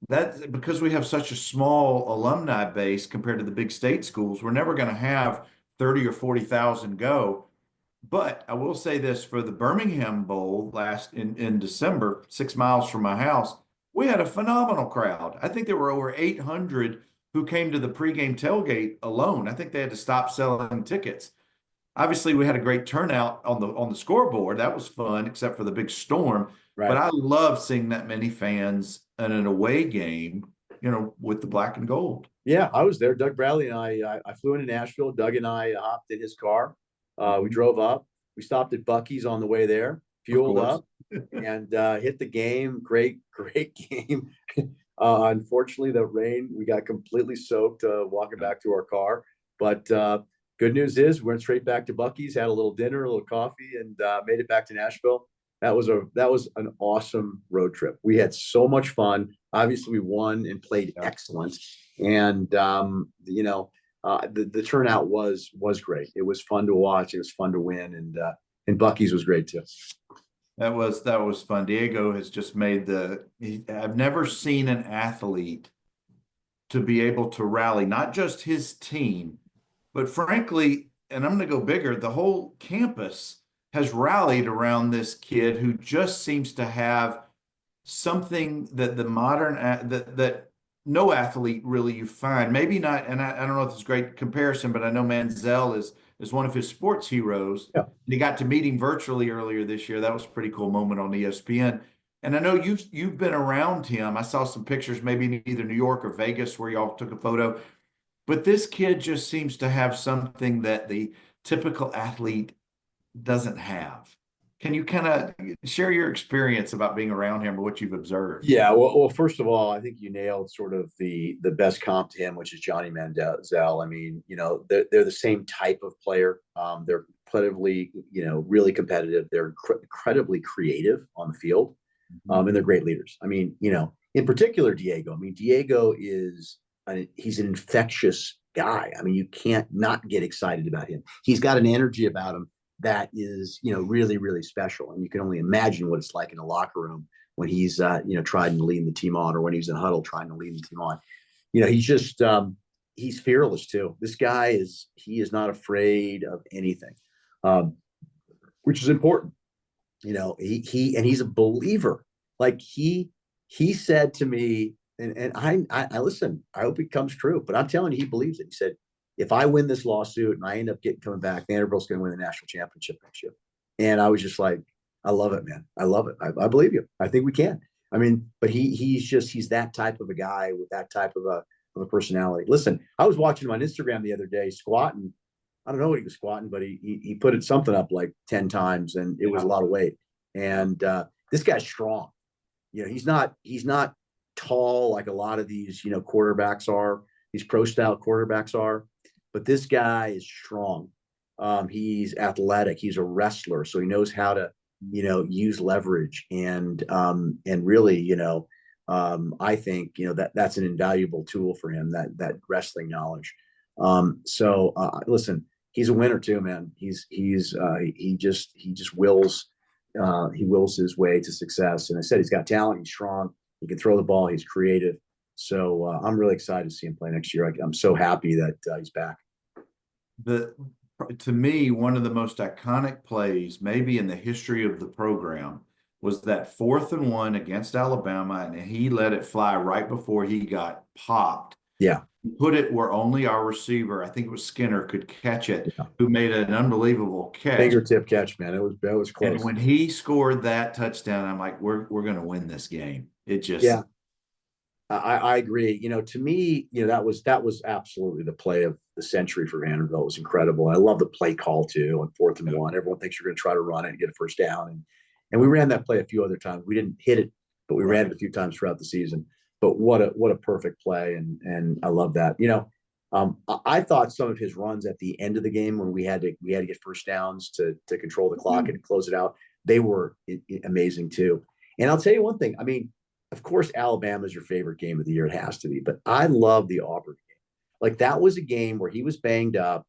Speaker 1: That's because we have such a small alumni base compared to the big state schools. We're never going to have 30 or 40,000 go. But I will say this, for the Birmingham Bowl in December, 6 miles from my house, we had a phenomenal crowd. I think there were over 800 who came to the pregame tailgate alone. I think they had to stop selling tickets. obviously we had a great turnout on the scoreboard. That was fun, except for the big storm. But
Speaker 2: Right.
Speaker 1: I love seeing that many fans in an away game, with the black and gold.
Speaker 2: Yeah, I was there. Doug Bradley and I flew into Nashville. Doug and I hopped in his car. We drove up. We stopped at Buc-ee's on the way there,
Speaker 1: Of
Speaker 2: fueled
Speaker 1: course.
Speaker 2: up, and hit the game. Great, great game. Unfortunately, the rain, we got completely soaked walking back to our car. But good news is we went straight back to Buc-ee's, had a little dinner, a little coffee, and made it back to Nashville. That was an awesome road trip. We had so much fun. Obviously, we won and played excellent. And the turnout was great. It was fun to watch. It was fun to win, and Buc-ee's was great too.
Speaker 1: That was fun. Diego has just made I've never seen an athlete to be able to rally, not just his team, but frankly, and I'm going to go bigger, the whole campus has rallied around this kid who just seems to have something that the modern that no athlete really you find. Maybe not, and I don't know if it's a great comparison, but I know Manziel is one of his sports heroes.
Speaker 2: Yeah.
Speaker 1: You got to meet him virtually earlier this year. That was a pretty cool moment on ESPN. And I know you've been around him. I saw some pictures, maybe in either New York or Vegas, where y'all took a photo. But this kid just seems to have something that the typical athlete doesn't have. Can you kind of share your experience about being around him or what you've observed?
Speaker 2: Yeah, well, first of all, I think you nailed sort of the best comp to him, which is Johnny Manziel. I mean, they're the same type of player. They're incredibly, really competitive. They're incredibly creative on the field, and they're great leaders. I mean, in particular, Diego. I mean, Diego he's an infectious guy. I mean, you can't not get excited about him. He's got an energy about him that is, really, really special. And you can only imagine what it's like in a locker room when he's, trying to lead the team on, or when he's in huddle trying to lead the team on. He's just, he's fearless too. This guy he is not afraid of anything, which is important. And he's a believer. Like he said to me, and I listen, I hope it comes true, but I'm telling you, he believes it. He said, if I win this lawsuit and I end up coming back, Vanderbilt's going to win the national championship next year. And I was just like, I love it, man. I love it. I believe you. I think we can. I mean, but he's that type of a guy with that type of a personality. Listen, I was watching him on Instagram the other day squatting. I don't know what he was squatting, but he put something up like 10 times, and it was a lot of weight. And this guy's strong. He's not tall like a lot of these, quarterbacks are. These pro style quarterbacks are. But this guy is strong. He's athletic. He's a wrestler, so he knows how to, use leverage, and really, I think that's an invaluable tool for him, that wrestling knowledge. Listen, he's a winner too, man. He just wills his way to success. And I said, he's got talent. He's strong. He can throw the ball. He's creative. So I'm really excited to see him play next year. I'm so happy that he's back.
Speaker 1: To me, one of the most iconic plays, maybe in the history of the program, was that 4th and 1 against Alabama, and he let it fly right before he got popped.
Speaker 2: Yeah.
Speaker 1: Put it where only our receiver, I think it was Skinner, could catch it,
Speaker 2: Yeah.
Speaker 1: Who made an unbelievable catch.
Speaker 2: Fingertip catch, man. It was close.
Speaker 1: And when he scored that touchdown, I'm like, we're going to win this game. It just,
Speaker 2: yeah. I agree. To me, that was absolutely the play of the century for Vanderbilt. It was incredible. I love the play call too on 4th and 1. Everyone thinks you're going to try to run it and get a first down, and we ran that play a few other times. We didn't hit it, but we ran it a few times throughout the season. But what a perfect play, and I love that. I thought some of his runs at the end of the game when we had to get first downs to control the clock and close it out, they were amazing too. And I'll tell you one thing. I mean, of course, Alabama is your favorite game of the year. It has to be. But I love the Auburn game. Like, that was a game where he was banged up.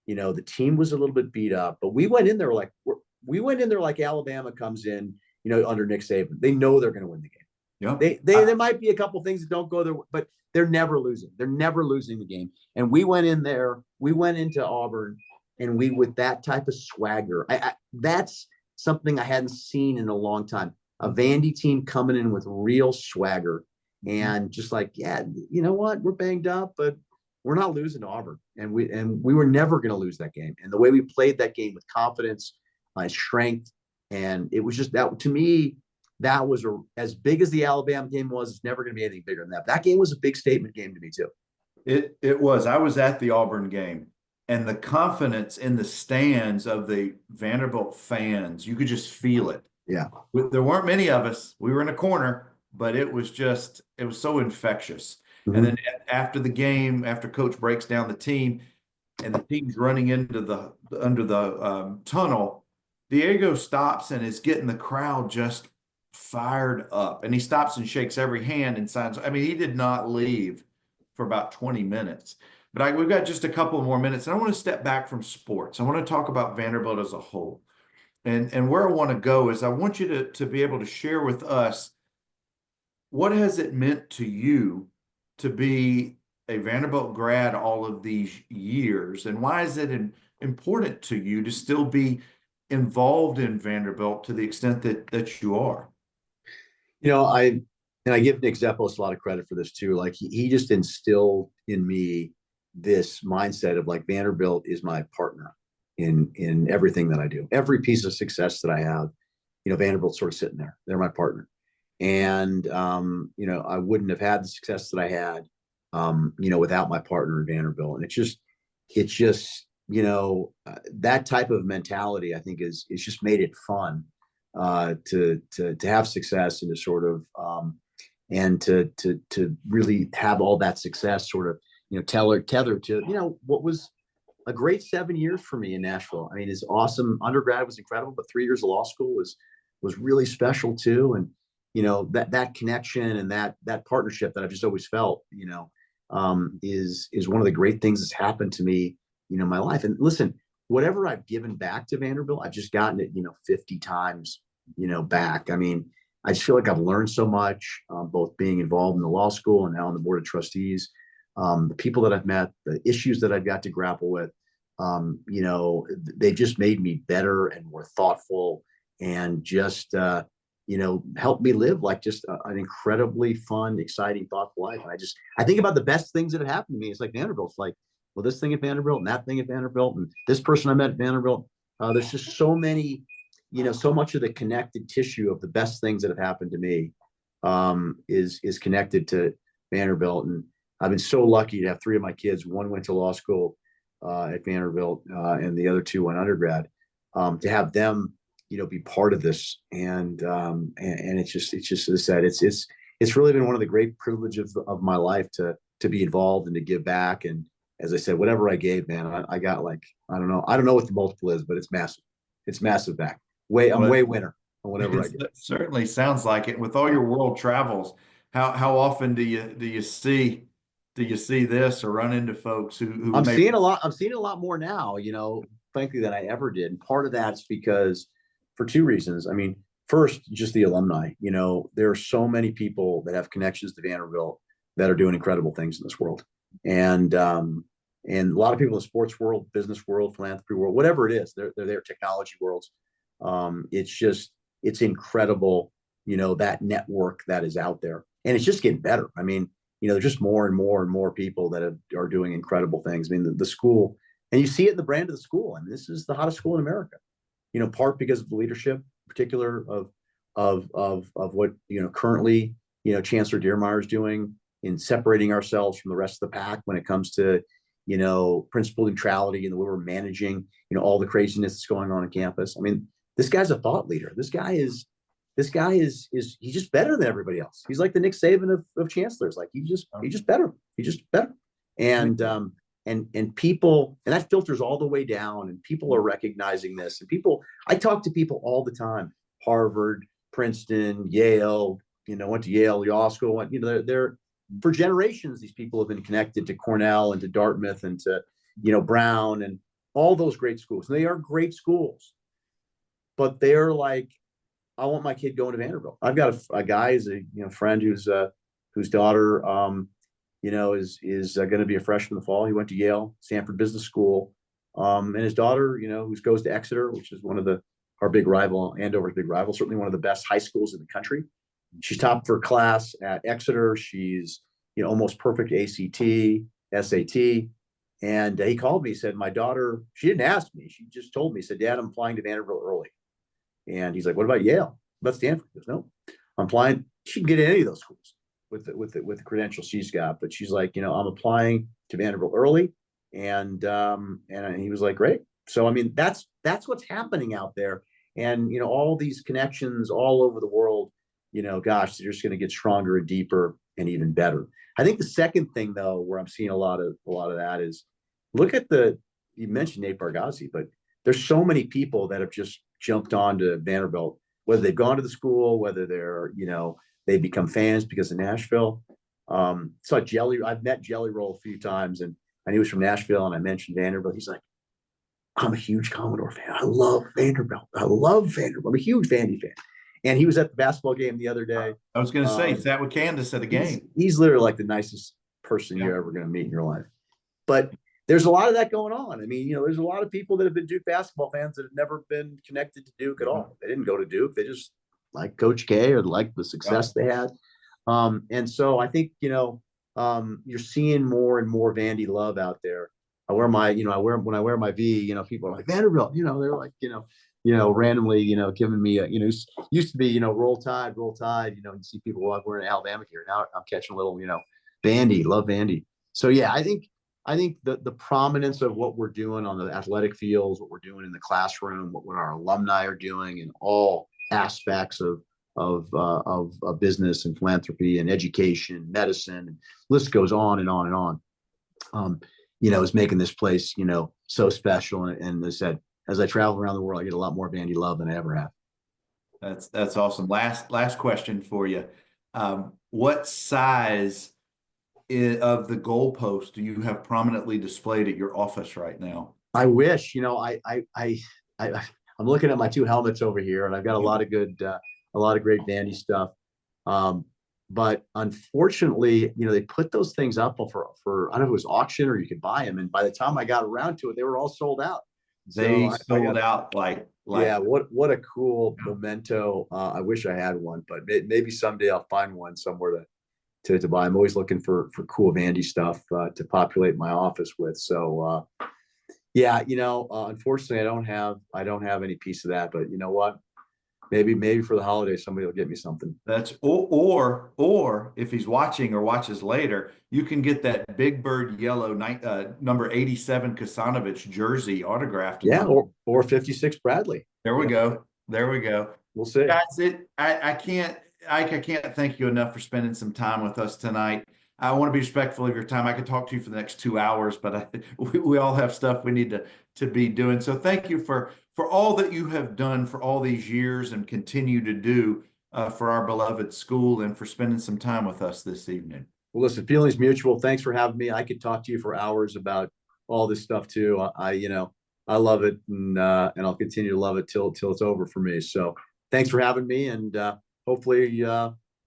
Speaker 2: The team was a little bit beat up. But we went in there like Alabama comes in, under Nick Saban. They know they're going to win the game.
Speaker 1: Yeah.
Speaker 2: There might be a couple things that don't go their way, but they're never losing. They're never losing the game. And we went in there. We went into Auburn, and with that type of swagger. That's something I hadn't seen in a long time. A Vandy team coming in with real swagger, and just like, yeah, you know what? We're banged up, but we're not losing to Auburn, and we were never going to lose that game. And the way we played that game with confidence, strength, and it was just that, to me, that was as big as the Alabama game was. It's never going to be anything bigger than that. That game was a big statement game to me too.
Speaker 1: It was. I was at the Auburn game, and the confidence in the stands of the Vanderbilt fans, you could just feel it.
Speaker 2: Yeah.
Speaker 1: There weren't many of us. We were in a corner, but it was so infectious.
Speaker 2: Mm-hmm.
Speaker 1: And then after the game, after coach breaks down the team and the team's running into under the tunnel, Diego stops and is getting the crowd just fired up. And he stops and shakes every hand and signs. I mean, he did not leave for about 20 minutes. But we've got just a couple more minutes, and I want to step back from sports. I want to talk about Vanderbilt as a whole. And where I want to go is I want you to be able to share with us, what has it meant to you to be a Vanderbilt grad all of these years? And why is it important to you to still be involved in Vanderbilt to the extent that you are?
Speaker 2: I give Nick Zeppos a lot of credit for this too. Like he just instilled in me this mindset of like, Vanderbilt is my partner in everything that I do. Every piece of success that I have, Vanderbilt's sort of sitting there. They're my partner. And I wouldn't have had the success that I had, without my partner in Vanderbilt. And it's just that type of mentality, I think, is just made it fun to have success and to sort of and to really have all that success sort of tethered to what was a great 7 years for me in Nashville. I mean, it's awesome. Undergrad was incredible, but 3 years of law school was really special too. And that connection and that partnership that I've just always felt, is one of the great things that's happened to me, in my life. And listen, whatever I've given back to Vanderbilt, I've just gotten it, 50 times, back. I mean, I just feel like I've learned so much, both being involved in the law school and now on the board of trustees. The people that I've met, the issues that I've got to grapple with, they just made me better and more thoughtful, and just, helped me live like just an incredibly fun, exciting, thoughtful life. And I think about the best things that have happened to me. It's like Vanderbilt's like, well, this thing at Vanderbilt and that thing at Vanderbilt and this person I met at Vanderbilt. There's just so many, so much of the connected tissue of the best things that have happened to me is connected to Vanderbilt. And I've been so lucky to have 3 of my kids. One went to law school at Vanderbilt, and the other 2 went undergrad. To have them, be part of this, and it's just as I said, it's really been one of the great privileges of my life to be involved and to give back. And as I said, whatever I gave, man, I got like, I don't know what the multiple is, but it's massive. It's massive back. I'm way winner on whatever I get.
Speaker 1: It certainly sounds like it. With all your world travels, how often do you see this or run into folks who
Speaker 2: I'm seeing a lot more now, frankly, than I ever did. And part of that's because, for 2 reasons. I mean, first, just the alumni. There are so many people that have connections to Vanderbilt that are doing incredible things in this world. And a lot of people in the sports world, business world, philanthropy world, whatever it is, they're there, technology worlds. It's incredible, that network that is out there, and it's just getting better. I mean, there's just more and more and more people that are doing incredible things. I mean, the school, and you see it in the brand of the school. I mean, this is the hottest school in America, part because of the leadership, in particular of what, currently, Chancellor Dearmeyer is doing in separating ourselves from the rest of the pack when it comes to, principal neutrality and the way we're managing, all the craziness that's going on campus. I mean, this guy's a thought leader. This guy is he's just better than everybody else. He's like the Nick Saban of chancellors. Like he's just better. And people, and that filters all the way down, and people are recognizing this. And I talk to people all the time, Harvard, Princeton, Yale, went to Yale Law School. They're for generations, these people have been connected to Cornell and to Dartmouth and to, Brown and all those great schools. And they are great schools, but they're like, I want my kid going to Vanderbilt. I've got a guy, is a friend whose daughter, is going to be a freshman in the fall. He went to Yale, Stanford Business School, and his daughter, who goes to Exeter, which is one of our big rival, Andover's big rival, certainly one of the best high schools in the country. She's top of her class at Exeter. She's, almost perfect ACT. SAT. And he called me, said, my daughter, she didn't ask me. She just told me, said, Dad, I'm applying to Vanderbilt early. And he's like, what about Yale? What about Stanford? He goes, no, I'm applying. She can get in any of those schools with the credentials she's got. But she's like, I'm applying to Vanderbilt early. And he was like, great. So, I mean, that's what's happening out there. And, all these connections all over the world, gosh, they're just going to get stronger and deeper and even better. I think the second thing, though, where I'm seeing a lot of that is look at you mentioned Nate Bargatze, but there's so many people that have just jumped onto Vanderbilt, whether they've gone to the school, whether they're, they become fans because of Nashville. I've met Jelly Roll a few times, and I knew he was from Nashville, and I mentioned Vanderbilt. He's like, I'm a huge Commodore fan. I love Vanderbilt. I'm a huge Vandy fan. And he was at the basketball game the other day.
Speaker 1: I was going to say, sat with Candace at a game.
Speaker 2: He's literally like the nicest person you're ever going to meet in your life. But there's a lot of that going on. I mean, there's a lot of people that have been Duke basketball fans that have never been connected to Duke at all. They didn't go to Duke. They just like Coach K or like the success they had. And so I think, you're seeing more and more Vandy love out there. I wear my, when I wear my V, people are like Vanderbilt, they're like, randomly, giving me used to be, roll tide, you see people wearing Alabama gear. Now I'm catching a little, Vandy, love Vandy. So yeah, I think the prominence of what we're doing on the athletic fields, what we're doing in the classroom, what our alumni are doing in all aspects of business and philanthropy and education, medicine, and list goes on and on and on. Is making this place, so special. And as I said, as I travel around the world, I get a lot more Vandy love than I ever have.
Speaker 1: That's awesome. Last question for you. What size of the goalpost do you have prominently displayed at your office right now?
Speaker 2: I wish, I'm looking at my two helmets over here, and I've got a lot of great Vandy stuff. But unfortunately, they put those things up for I don't know if it was auction or you could buy them. And by the time I got around to it, they were all sold out.
Speaker 1: They sold out like
Speaker 2: yeah. What a cool memento. I wish I had one, but maybe someday I'll find one somewhere to buy. I'm always looking for cool Vandy stuff to populate my office with. So yeah, unfortunately, I don't have any piece of that. But you know what? Maybe for the holidays, somebody will get me something.
Speaker 1: That's or if he's watching or watches later, you can get that Big Bird yellow number 87 Kasanovich jersey autographed.
Speaker 2: Yeah, or 56 Bradley.
Speaker 1: There we go.
Speaker 2: We'll see.
Speaker 1: Guys, I can't thank you enough for spending some time with us tonight. I want to be respectful of your time. I could talk to you for the next 2 hours, but we all have stuff we need to be doing. So thank you for all that you have done for all these years and continue to do for our beloved school, and for spending some time with us this evening.
Speaker 2: Well, listen, feelings mutual. Thanks for having me. I could talk to you for hours about all this stuff too. I love it, and I'll continue to love it till it's over for me. So thanks for having me, and hopefully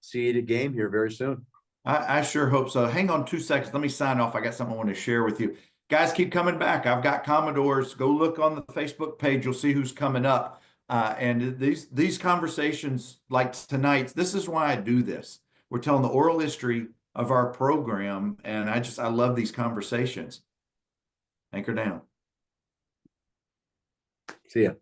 Speaker 2: see you at a game here very soon.
Speaker 1: I sure hope so. Hang on 2 seconds. Let me sign off. I got something I want to share with you. Guys, keep coming back. I've got Commodores. Go look on the Facebook page. You'll see who's coming up. And these conversations like tonight, this is why I do this. We're telling the oral history of our program, and I love these conversations. Anchor down.
Speaker 2: See ya.